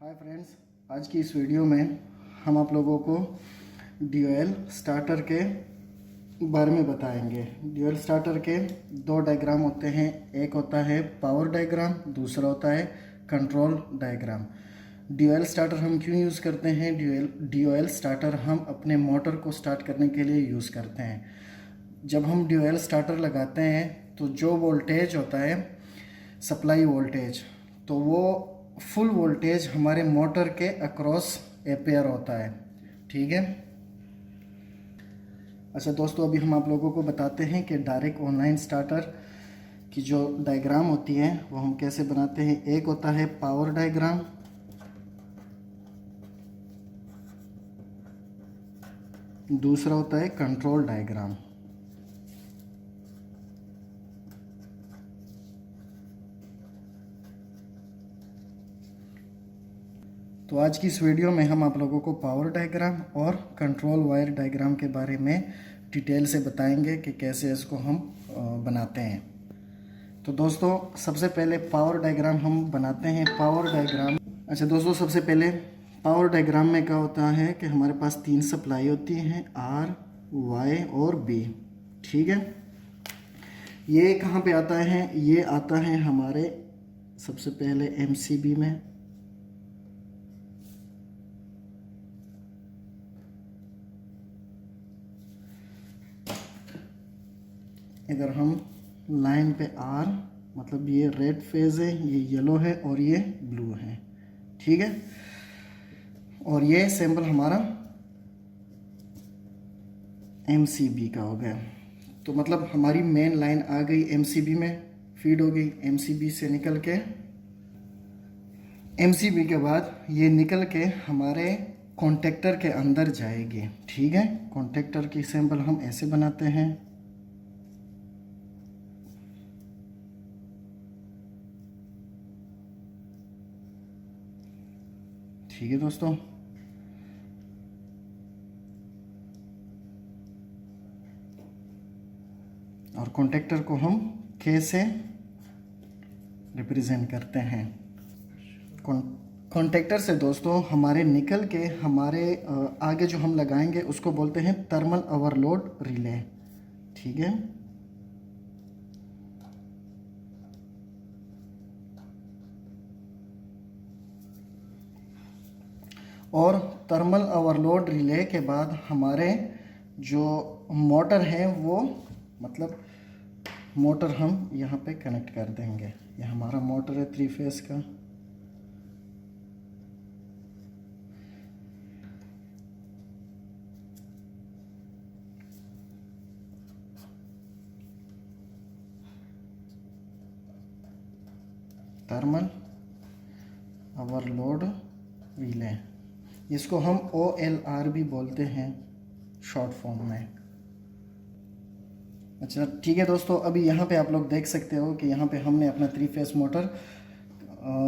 Hi friends, आज की इस वीडियो में हम आप लोगों को ड्यूएल स्टार्टर के बारे में बताएंगे। ड्यूएल स्टार्टर के दो डायग्राम होते हैं, एक होता है पावर डायग्राम, दूसरा होता है कंट्रोल डायग्राम। ड्यूएल स्टार्टर हम क्यों यूज़ करते हैं? ड्यूएल स्टार्टर हम अपने मोटर को स्टार्ट करने के लिए यूज़ करते हैं। जब हम ड्यूएल स्टार्टर लगाते हैं तो जो वोल्टेज होता है, सप्लाई वोल्टेज, तो वो फुल वोल्टेज हमारे मोटर के अक्रॉस अपेयर होता है। ठीक है। अच्छा दोस्तों, अभी हम आप लोगों को बताते हैं कि डायरेक्ट ऑनलाइन स्टार्टर की जो डायग्राम होती है वो हम कैसे बनाते हैं। एक होता है पावर डायग्राम, दूसरा होता है कंट्रोल डायग्राम। तो आज की इस वीडियो में हम आप लोगों को पावर डायग्राम और कंट्रोल वायर डायग्राम के बारे में डिटेल से बताएंगे कि कैसे इसको हम बनाते हैं। तो दोस्तों, सबसे पहले पावर डायग्राम हम बनाते हैं। पावर डायग्राम, अच्छा दोस्तों, सबसे पहले पावर डायग्राम में क्या होता है कि हमारे पास तीन सप्लाई होती हैं, आर, वाई और बी। ठीक है। ये कहाँ पे आता है? ये आता है हमारे सबसे पहले एमसीबी में, इधर हम लाइन पे आर, मतलब ये रेड फेज है, ये येलो है और ये ब्लू है। ठीक है। और ये सैंपल हमारा एमसीबी का हो गया। तो मतलब हमारी मेन लाइन आ गई एमसीबी में, फीड हो गई। एमसीबी से निकल के, एमसीबी के बाद ये निकल के हमारे कॉन्टेक्टर के अंदर जाएगी। ठीक है। कॉन्टेक्टर की सैंपल हम ऐसे बनाते हैं। ठीक है दोस्तों। और कॉन्टेक्टर को हम के से रिप्रेजेंट करते हैं। कॉन्टेक्टर से दोस्तों हमारे निकल के हमारे आगे जो हम लगाएंगे उसको बोलते हैं थर्मल ओवरलोड रिले। ठीक है। और थर्मल ओवरलोड रिले के बाद हमारे जो मोटर है वो, मतलब मोटर हम यहाँ पे कनेक्ट कर देंगे। ये हमारा मोटर है 3 फेस का। थर्मल ओवरलोड रिले, इसको हम OLR भी बोलते हैं शॉर्ट फॉर्म में। अच्छा ठीक है दोस्तों, अभी यहाँ पे आप लोग देख सकते हो कि यहाँ पे हमने अपना 3 फेस मोटर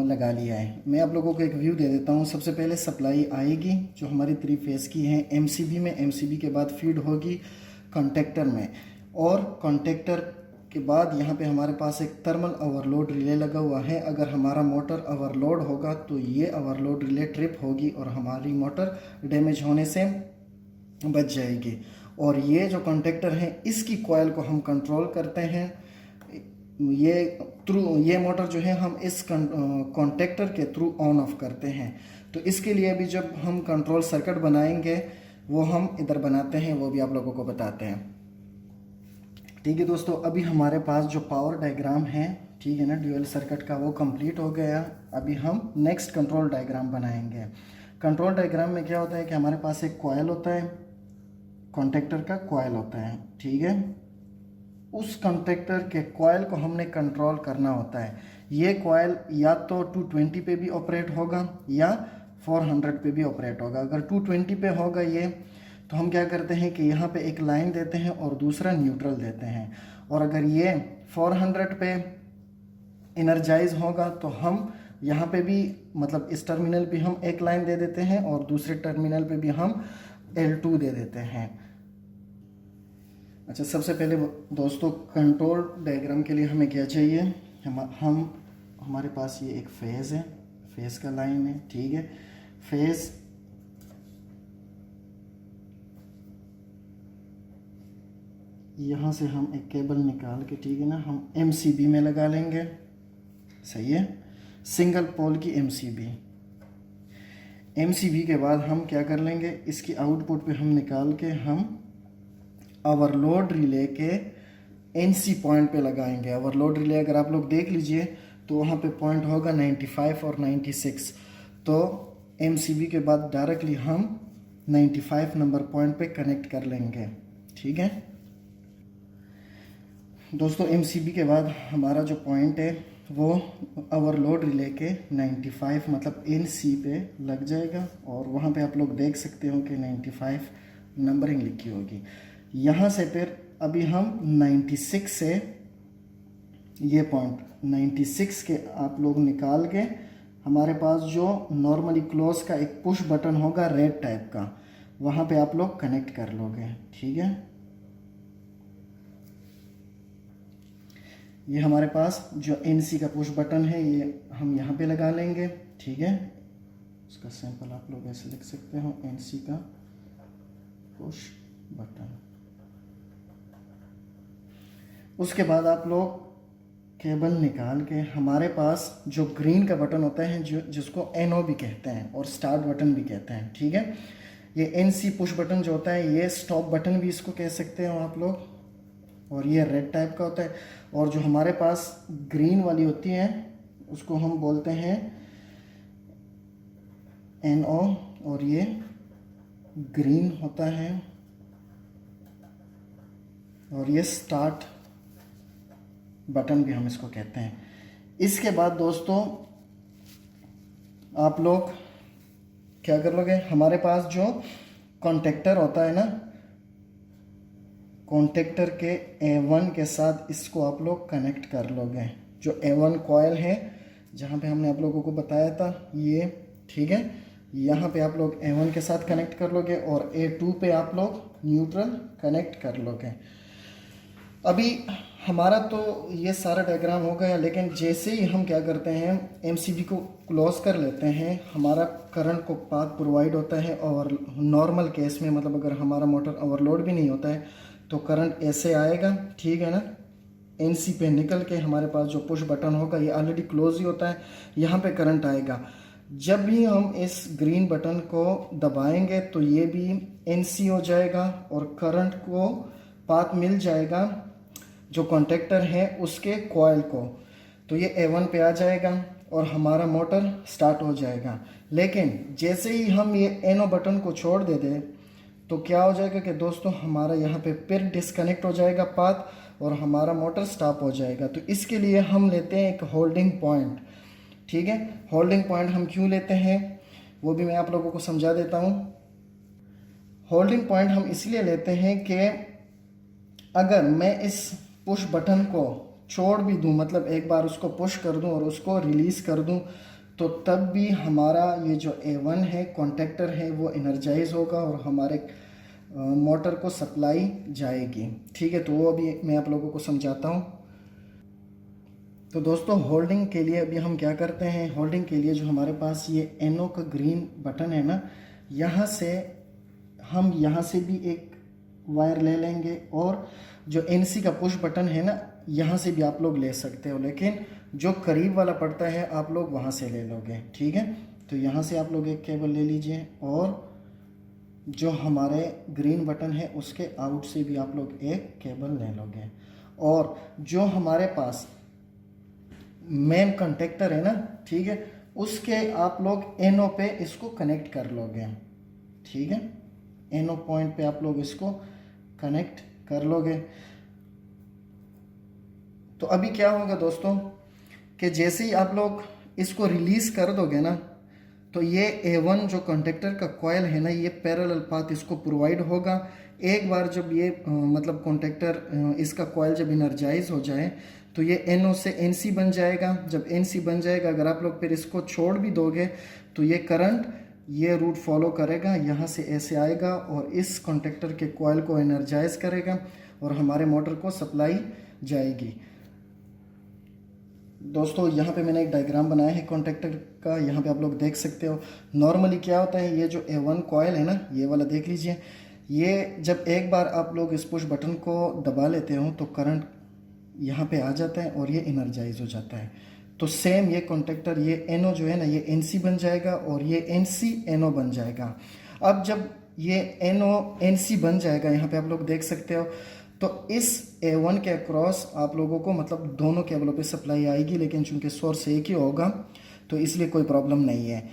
लगा लिया है। मैं आप लोगों को एक व्यू दे देता हूँ। सबसे पहले सप्लाई आएगी जो हमारी 3 फेस की है एमसीबी में, एमसीबी के बाद फीड होगी कॉन्टेक्टर में, और कॉन्टेक्टर के बाद यहाँ पे हमारे पास एक थर्मल ओवरलोड रिले लगा हुआ है। अगर हमारा मोटर ओवरलोड होगा तो ये ओवरलोड रिले ट्रिप होगी और हमारी मोटर डैमेज होने से बच जाएगी। और ये जो कॉन्टेक्टर है इसकी कॉइल को हम कंट्रोल करते हैं। ये मोटर जो है हम इस कॉन्टेक्टर के थ्रू ऑन ऑफ करते हैं। तो इसके लिए भी जब हम कंट्रोल सर्किट बनाएंगे वो हम इधर बनाते हैं, वो भी आप लोगों को बताते हैं। ठीक है दोस्तों, अभी हमारे पास जो पावर डायग्राम है, ठीक है ना, ड्यूएल सर्किट का, वो कंप्लीट हो गया। अभी हम नेक्स्ट कंट्रोल डायग्राम बनाएंगे। कंट्रोल डायग्राम में क्या होता है कि हमारे पास एक कॉइल होता है, कॉन्टेक्टर का कॉइल होता है। ठीक है। उस कॉन्टेक्टर के कॉइल को हमने कंट्रोल करना होता है। ये कॉइल या तो 220 पे भी ऑपरेट होगा या 400 पे भी ऑपरेट होगा। अगर 220 पे होगा ये, तो हम क्या करते हैं कि यहाँ पे एक लाइन देते हैं और दूसरा न्यूट्रल देते हैं। और अगर ये 400 पे इनर्जाइज होगा तो हम यहाँ पे भी, मतलब इस टर्मिनल पे हम एक लाइन दे देते हैं और दूसरे टर्मिनल पे भी हम L2 दे देते हैं। अच्छा, सबसे पहले दोस्तों कंट्रोल डायग्राम के लिए हमें क्या चाहिए? हमारे पास ये एक फेज़ है, फेस का लाइन है, ठीक है। फेस यहाँ से हम एक केबल निकाल के, ठीक है ना, हम MCB में लगा लेंगे, सही है, सिंगल पोल की MCB के बाद हम क्या कर लेंगे, इसकी आउटपुट पे हम निकाल के हम ओवरलोड रिले के NC पॉइंट पे लगाएंगे। ओवरलोड रिले अगर आप लोग देख लीजिए तो वहाँ पे पॉइंट होगा 95 और 96, तो MCB के बाद डायरेक्टली हम 95 नंबर पॉइंट पे कनेक्ट कर लेंगे, ठीक है दोस्तों। MCB के बाद हमारा जो पॉइंट है वो ओवरलोड रिले के 95 मतलब NC पे लग जाएगा, और वहाँ पे आप लोग देख सकते हो कि 95 नंबरिंग लिखी होगी। यहाँ से फिर अभी हम 96 से ये पॉइंट 96 के आप लोग निकाल के हमारे पास जो नॉर्मली क्लोज का एक पुश बटन होगा रेड टाइप का, वहाँ पे आप लोग कनेक्ट कर लोगे, ठीक है। ये हमारे पास जो NC का पुश बटन है ये हम यहाँ पे लगा लेंगे, ठीक है। इसका सैंपल आप लोग ऐसे लिख सकते हो, NC का पुश बटन। उसके बाद आप लोग केबल निकाल के, हमारे पास जो ग्रीन का बटन होता है जिसको NO भी कहते हैं और स्टार्ट बटन भी कहते हैं, ठीक है। ये NC पुश बटन जो होता है ये स्टॉप बटन भी इसको कह सकते हो आप लोग, और ये रेड टाइप का होता है। और जो हमारे पास ग्रीन वाली होती है उसको हम बोलते हैं NO, और ये ग्रीन होता है, और ये स्टार्ट बटन भी हम इसको कहते हैं। इसके बाद दोस्तों आप लोग क्या कर लोगे, हमारे पास जो कॉन्टेक्टर होता है ना, कॉन्टेक्टर के A1 के साथ इसको आप लोग कनेक्ट कर लोगे। जो A1 कॉयल है जहाँ पे हमने आप लोगों को बताया था ये, ठीक है, यहाँ पे आप लोग A1 के साथ कनेक्ट कर लोगे और A2 पे आप लोग न्यूट्रल कनेक्ट कर लोगे। अभी हमारा तो ये सारा डायग्राम हो गया, लेकिन जैसे ही हम क्या करते हैं MCB को क्लोज कर लेते हैं, हमारा करंट को पाथ प्रोवाइड होता है। और नॉर्मल केस में मतलब अगर हमारा मोटर ओवरलोड भी नहीं होता है तो करंट ऐसे आएगा, ठीक है ना, NC पे निकल के हमारे पास जो पुश बटन होगा ये ऑलरेडी क्लोज ही होता है, यहाँ पे करंट आएगा। जब भी हम इस ग्रीन बटन को दबाएंगे तो ये भी NC हो जाएगा और करंट को पाथ मिल जाएगा जो कॉन्टेक्टर है उसके कॉइल को, तो ये A1 पे आ जाएगा और हमारा मोटर स्टार्ट हो जाएगा। लेकिन जैसे ही हम ये NO बटन को छोड़ दे दें तो क्या हो जाएगा कि दोस्तों हमारा यहाँ पे फिर डिस्कनेक्ट हो जाएगा पाथ और हमारा मोटर स्टॉप हो जाएगा। तो इसके लिए हम लेते हैं एक होल्डिंग पॉइंट, ठीक है। होल्डिंग पॉइंट हम क्यों लेते हैं वो भी मैं आप लोगों को समझा देता हूँ। होल्डिंग पॉइंट हम इसलिए लेते हैं कि अगर मैं इस पुश बटन को छोड़ भी दूं, मतलब एक बार उसको पुश कर दूं और उसको रिलीज़ कर दूं, तो तब भी हमारा ये जो A1 है कॉन्टेक्टर है वो एनर्जाइज होगा और हमारे मोटर को सप्लाई जाएगी, ठीक है। तो वो अभी मैं आप लोगों को समझाता हूँ। तो दोस्तों होल्डिंग के लिए अभी हम क्या करते हैं, होल्डिंग के लिए जो हमारे पास ये NO का ग्रीन बटन है ना, यहाँ से हम यहाँ से भी एक वायर ले लेंगे और जो NC का पुश बटन है ना यहाँ से भी आप लोग ले सकते हो, लेकिन जो करीब वाला पड़ता है आप लोग वहाँ से ले लोगे, ठीक है। तो यहाँ से आप लोग एक केबल ले लीजिए और जो हमारे ग्रीन बटन है उसके आउट से भी आप लोग एक केबल ले लोगे, और जो हमारे पास मेन कॉन्टेक्टर है ना, ठीक है, उसके आप लोग NO पे इसको कनेक्ट कर लोगे, ठीक है। NO पॉइंट पे आप लोग इसको कनेक्ट कर लोगे। तो अभी क्या होगा दोस्तों कि जैसे ही आप लोग इसको रिलीज़ कर दोगे ना, तो ये A1 जो कॉन्टेक्टर का कॉयल है ना, ये पैरेलल पाथ इसको प्रोवाइड होगा। एक बार जब ये मतलब कॉन्टेक्टर इसका कॉयल जब इनर्जाइज हो जाए तो ये NO से NC बन जाएगा। जब NC बन जाएगा, अगर आप लोग फिर इसको छोड़ भी दोगे तो ये करंट ये रूट फॉलो करेगा, यहाँ से ऐसे आएगा और इस कॉन्टेक्टर के कॉयल को एनर्जाइज करेगा और हमारे मोटर को सप्लाई जाएगी। दोस्तों यहाँ पे मैंने एक डायग्राम बनाया है कॉन्टेक्टर का यहाँ पे आप लोग देख सकते हो। नॉर्मली क्या होता है, ये जो A1 कॉयल है ना, ये वाला देख लीजिए, ये जब एक बार आप लोग इस पुश बटन को दबा लेते हो तो करंट यहाँ पे आ जाता है और ये इनर्जाइज हो जाता है। तो सेम ये कॉन्टेक्टर, ये NO जो है ना, ये NC बन जाएगा और ये NC NO बन जाएगा। अब जब ये NO NC बन जाएगा, यहाँ पे आप लोग देख सकते हो, तो इस A1 के अक्रॉस आप लोगों को मतलब दोनों केबलों पे सप्लाई आएगी, लेकिन चूंकि सोर्स एक ही होगा तो इसलिए कोई प्रॉब्लम नहीं है।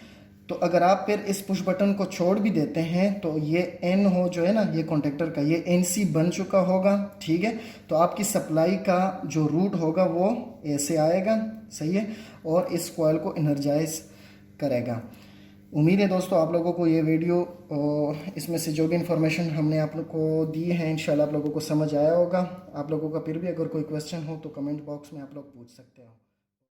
तो अगर आप फिर इस पुश बटन को छोड़ भी देते हैं तो ये NO जो है ना, ये कॉन्टेक्टर का, ये NC बन चुका होगा, ठीक है। तो आपकी सप्लाई का जो रूट होगा वो ऐसे आएगा, सही है, और इस कॉइल को एनर्जाइज करेगा। उम्मीद है दोस्तों आप लोगों को ये वीडियो और इसमें से जो भी इन्फॉर्मेशन हमने आप लोग को दी है इंशाल्लाह आप लोगों को समझ आया होगा। आप लोगों का फिर भी अगर कोई क्वेश्चन हो तो कमेंट बॉक्स में आप लोग पूछ सकते हो।